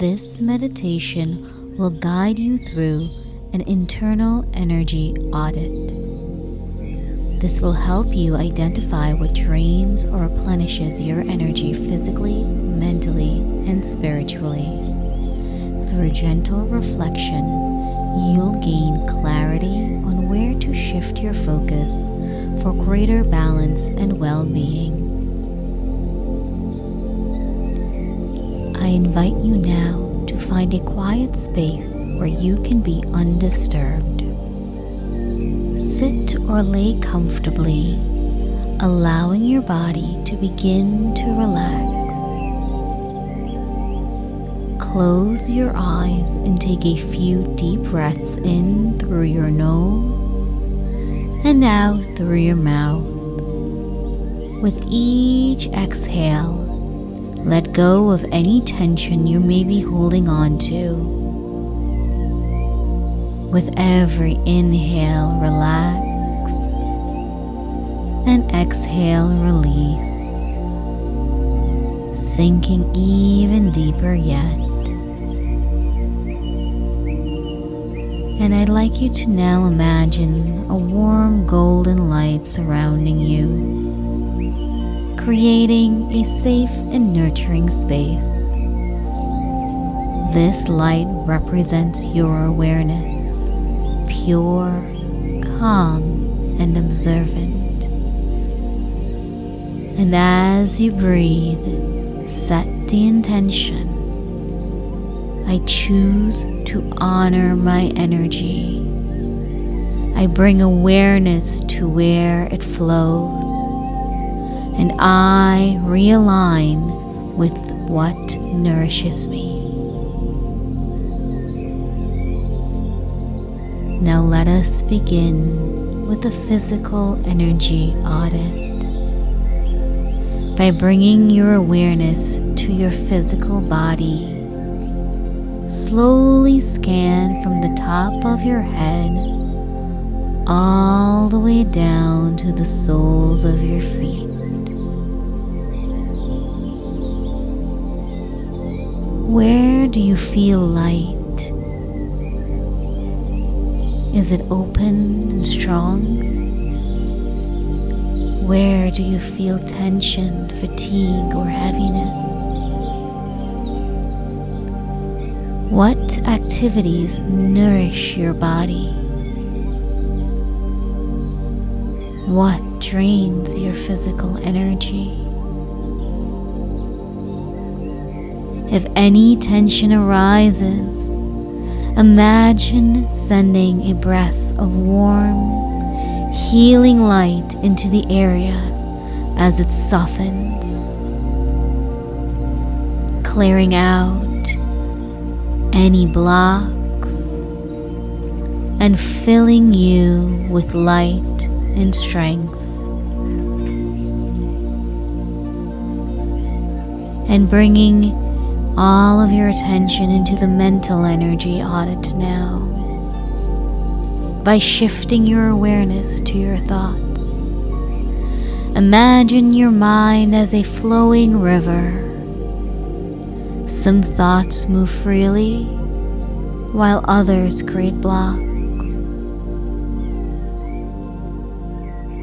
This meditation will guide you through an internal energy audit. This will help you identify what drains or replenishes your energy physically, mentally, and spiritually. Through gentle reflection, you'll gain clarity on where to shift your focus for greater balance and well-being. I invite you now to find a quiet space where you can be undisturbed. Sit or lay comfortably, allowing your body to begin to relax. Close your eyes and take a few deep breaths in through your nose and out through your mouth. With each exhale, let go of any tension you may be holding on to. With every inhale, relax, and exhale, release, sinking even deeper yet. And I'd like you to now imagine a warm golden light surrounding you, creating a safe and nurturing space. This light represents your awareness, pure, calm, and observant. And as you breathe, set the intention. I choose to honor my energy. I bring awareness to where it flows, and I realign with what nourishes me. Now let us begin with a physical energy audit. By bringing your awareness to your physical body, slowly scan from the top of your head all the way down to the soles of your feet. Where do you feel light? Is it open and strong? Where do you feel tension, fatigue, or heaviness? What activities nourish your body? What drains your physical energy? If any tension arises, imagine sending a breath of warm, healing light into the area as it softens, clearing out any blocks and filling you with light and strength. And bringing all of your attention into the mental energy audit now by shifting your awareness to your thoughts. Imagine your mind as a flowing river. Some thoughts move freely, while others create blocks.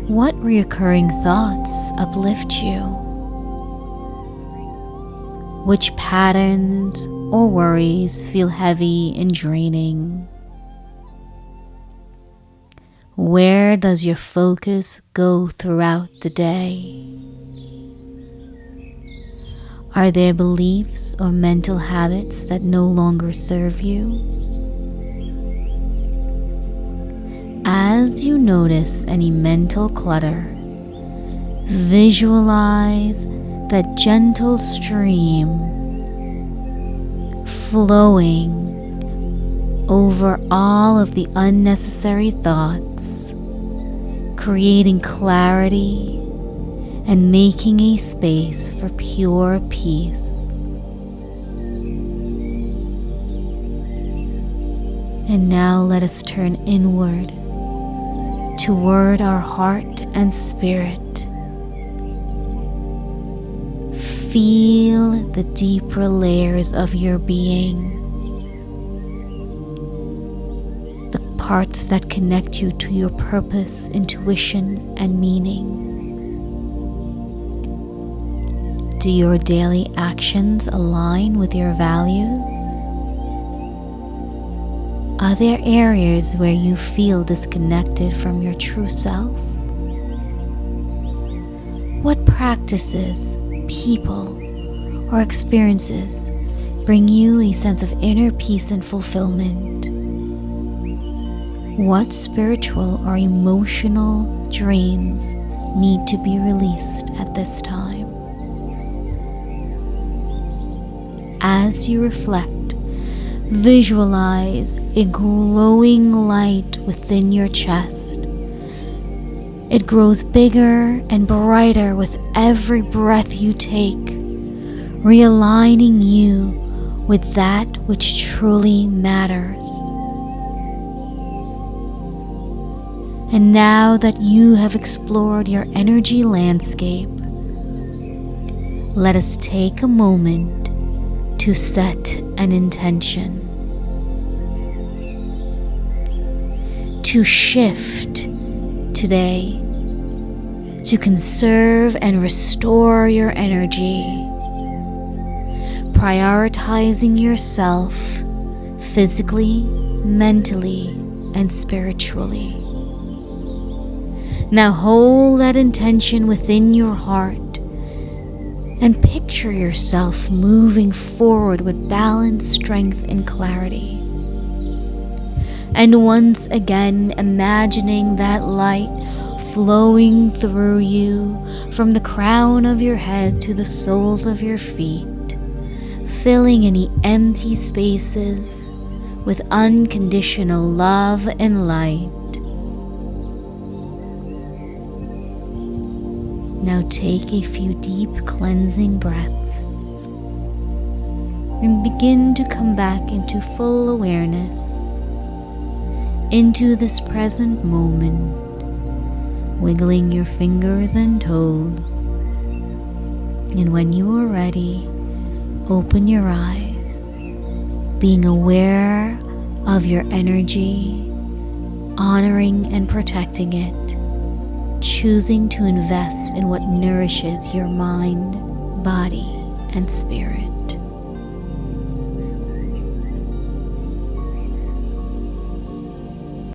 What recurring thoughts uplift you? Which patterns or worries feel heavy and draining? Where does your focus go throughout the day? Are there beliefs or mental habits that no longer serve you? As you notice any mental clutter, visualize that gentle stream flowing over all of the unnecessary thoughts, creating clarity and making a space for pure peace. And now let us turn inward toward our heart and spirit. Feel the deeper layers of your being, the parts that connect you to your purpose, intuition, and meaning. Do your daily actions align with your values? Are there areas where you feel disconnected from your true self? What practices, people, or experiences bring you a sense of inner peace and fulfillment? What spiritual or emotional drains need to be released at this time? As you reflect, visualize a glowing light within your chest. It grows bigger and brighter with every breath you take, realigning you with that which truly matters. And now that you have explored your energy landscape, let us take a moment to set an intention, to shift today, to conserve and restore your energy, prioritizing yourself physically, mentally, and spiritually. Now hold that intention within your heart and picture yourself moving forward with balance, strength, and clarity. And once again, imagining that light flowing through you from the crown of your head to the soles of your feet, filling any empty spaces with unconditional love and light. Now take a few deep cleansing breaths and begin to come back into full awareness, into this present moment, wiggling your fingers and toes. And when you are ready, open your eyes, being aware of your energy, honoring and protecting it, choosing to invest in what nourishes your mind, body, and spirit.